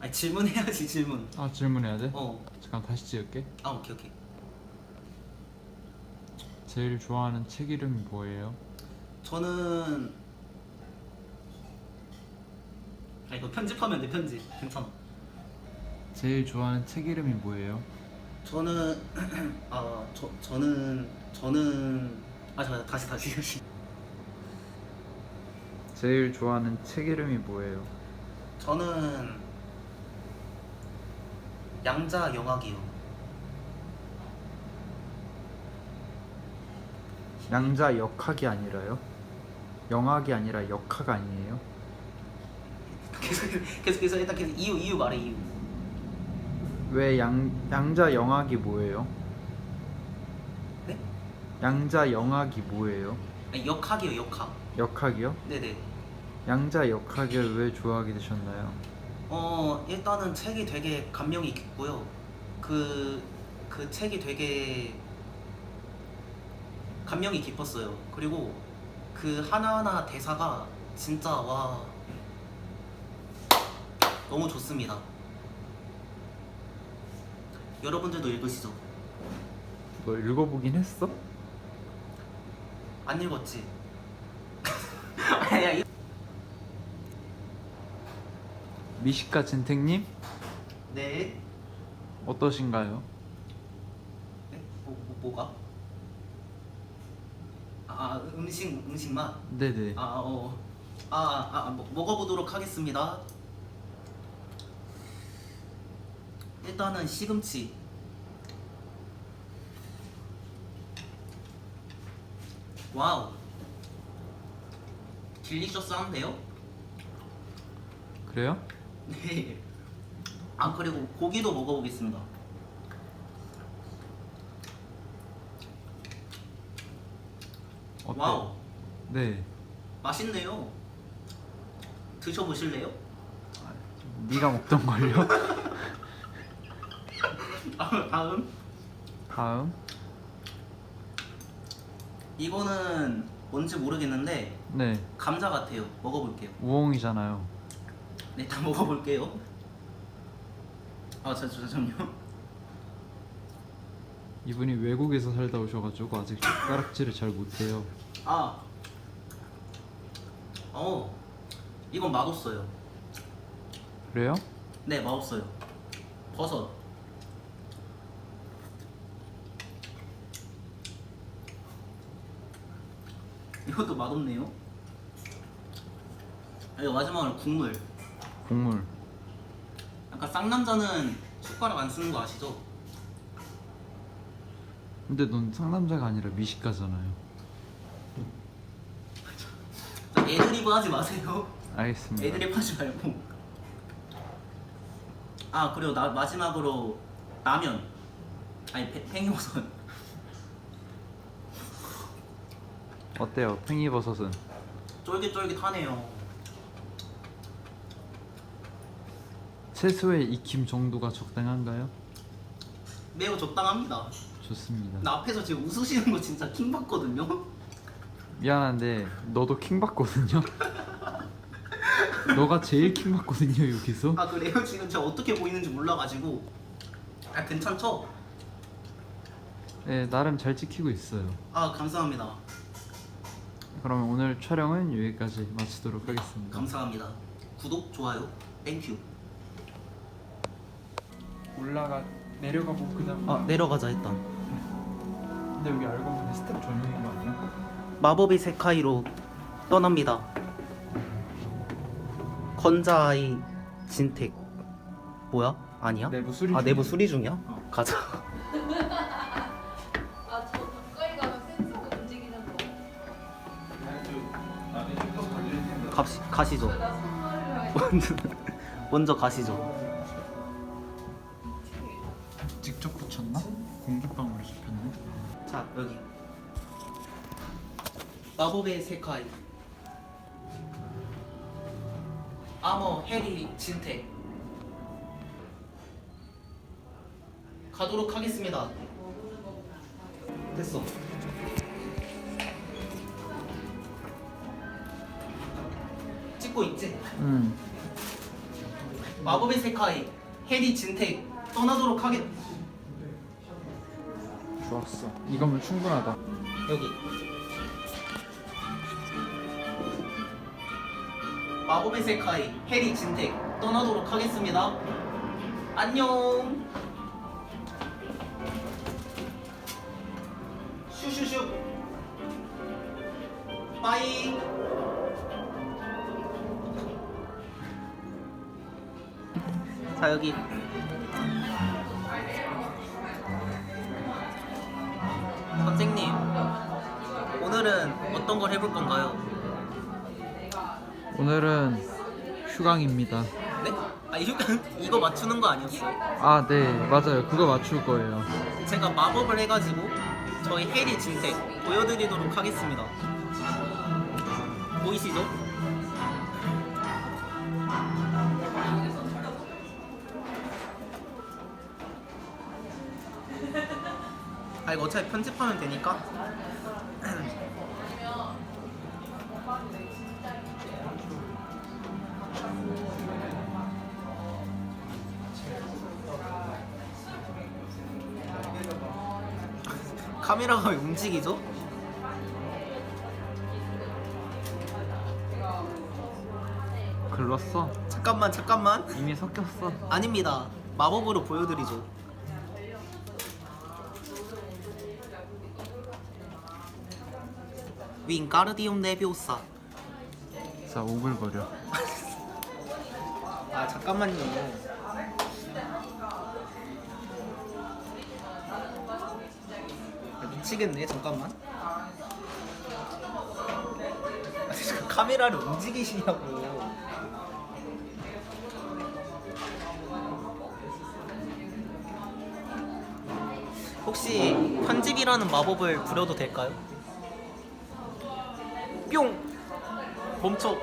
아니 질문해야지 질문. 아 질문해야 돼? 어. 잠깐 다시 찍을게. 아 오케이. 제일 좋아하는 책 이름이 뭐예요? 저는 아 이거 편집하면 돼 편집. 괜찮아. 제일 좋아하는 책 이름이 뭐예요? 저는 저는 잠깐 다시. 제일 좋아하는 책 이름이 뭐예요? 저는 양자 영학이요. 양자 역학이 아니라요? 영학이 아니라 역학 아니에요? 계속 일단 계속 이유 말해 이유. 왜 양자 영학이 뭐예요? 네? 양자 영학이 뭐예요? 아니, 역학이요 역학. 역학이요? 네네. 양자 역학을 왜 좋아하게 되셨나요? 일단은 책이 되게 감명이 깊고요. 그 책이 되게 감명이 깊었어요. 그리고 그 하나하나 대사가 진짜 와 너무 좋습니다. 여러분들도 읽으시죠? 너 읽어보긴 했어? 안 읽었지? 아니야. 미식가 진택님 네. 어떠신가요? 네? 뭐가? 음식 맛. 네네. 먹어보도록 하겠습니다. 일단은 시금치. 와우. 딜리셔스한데요? 그래요? 네. 그리고 고기도 먹어보겠습니다. 어때? 와우. 네. 맛있네요. 드셔보실래요? 네가 먹던 걸요? 다음. 다음. 이거는 뭔지 모르겠는데 네. 감자 같아요. 먹어볼게요. 우엉이잖아요. 네, 다 먹어볼게요. 잠시만요. 이분이 외국에서 살다 오셔가지고 아직 젓가락질을 잘 못해요. 이건 맛없어요. 그래요? 네, 맛없어요. 버섯. 이것도 맛없네요. 이거 마지막으로 국물. 국물. 약간 쌍남자는 숟가락 안 쓰는 거 아시죠? 근데 넌 상남자가 아니라 미식가잖아요. 애드리브 하지 마세요. 알겠습니다. 애드립 하지 말고. 그리고 마지막으로 라면. 아니 팽이버섯. 어때요? 팽이버섯은? 쫄깃쫄깃하네요. 채소의 익힘 정도가 적당한가요? 매우 적당합니다. 좋습니다. 나 앞에서 지금 웃으시는 거 진짜 킹 받거든요. 미안한데 너도 킹 받거든요. 너가 제일 킹 받거든요 여기서. 그래요? 지금 제가 어떻게 보이는지 몰라가지고. 괜찮죠? 네, 나름 잘 찍히고 있어요. 감사합니다. 그러면 오늘 촬영은 여기까지 마치도록 하겠습니다. 감사합니다. 구독, 좋아요, 땡큐. 내려가 보고 그다음. 내려가자 일단. 근데 여기 알고 보니 스텝 전용인 거 아니야? 마법의 세카이로 떠납니다. 건자아이 진택. 뭐야? 아니야? 내부 수리. 내부 수리 중이야? 가자. 저 가까이 가면 센서가 움직이는 거. 가시죠. 나 선물을 먼저 가시죠. 직접 붙였나? 공기방울이 잡혔네. 자, 여기. 마법의 세카이. 아머 해리 진택. 가도록 하겠습니다. 됐어. 찍고 있지? 마법의 세카이 해리 진택 떠나도록 하겠. 좋았어. 이거면 충분하다. 여기 마법의 세카이 해리 진택 떠나도록 하겠습니다. 안녕. 슈슈슈 빠이. 자 여기 선생님 오늘은 어떤 걸 해볼 건가요? 오늘은 휴강입니다. 네? 아 이거 맞추는 거 아니었어요? 아, 네, 맞아요. 그거 맞출 거예요. 제가 마법을 해가지고 저희 해리 진택 보여드리도록 하겠습니다. 보이시죠? 아 이거 어차피 편집하면 되니까. 카메라가 왜 움직이죠? 글렀어? 잠깐만 이미 섞였어. 아닙니다. 마법으로 보여드리죠. 윙가르디움 레비오사. 자, 오글거려. 아 잠깐만요. 아, 미치겠네. 잠깐만. 아, 지금 카메라를 움직이시냐고. 혹시 편집이라는 마법을 부려도 될까요? 뿅! 멈춰.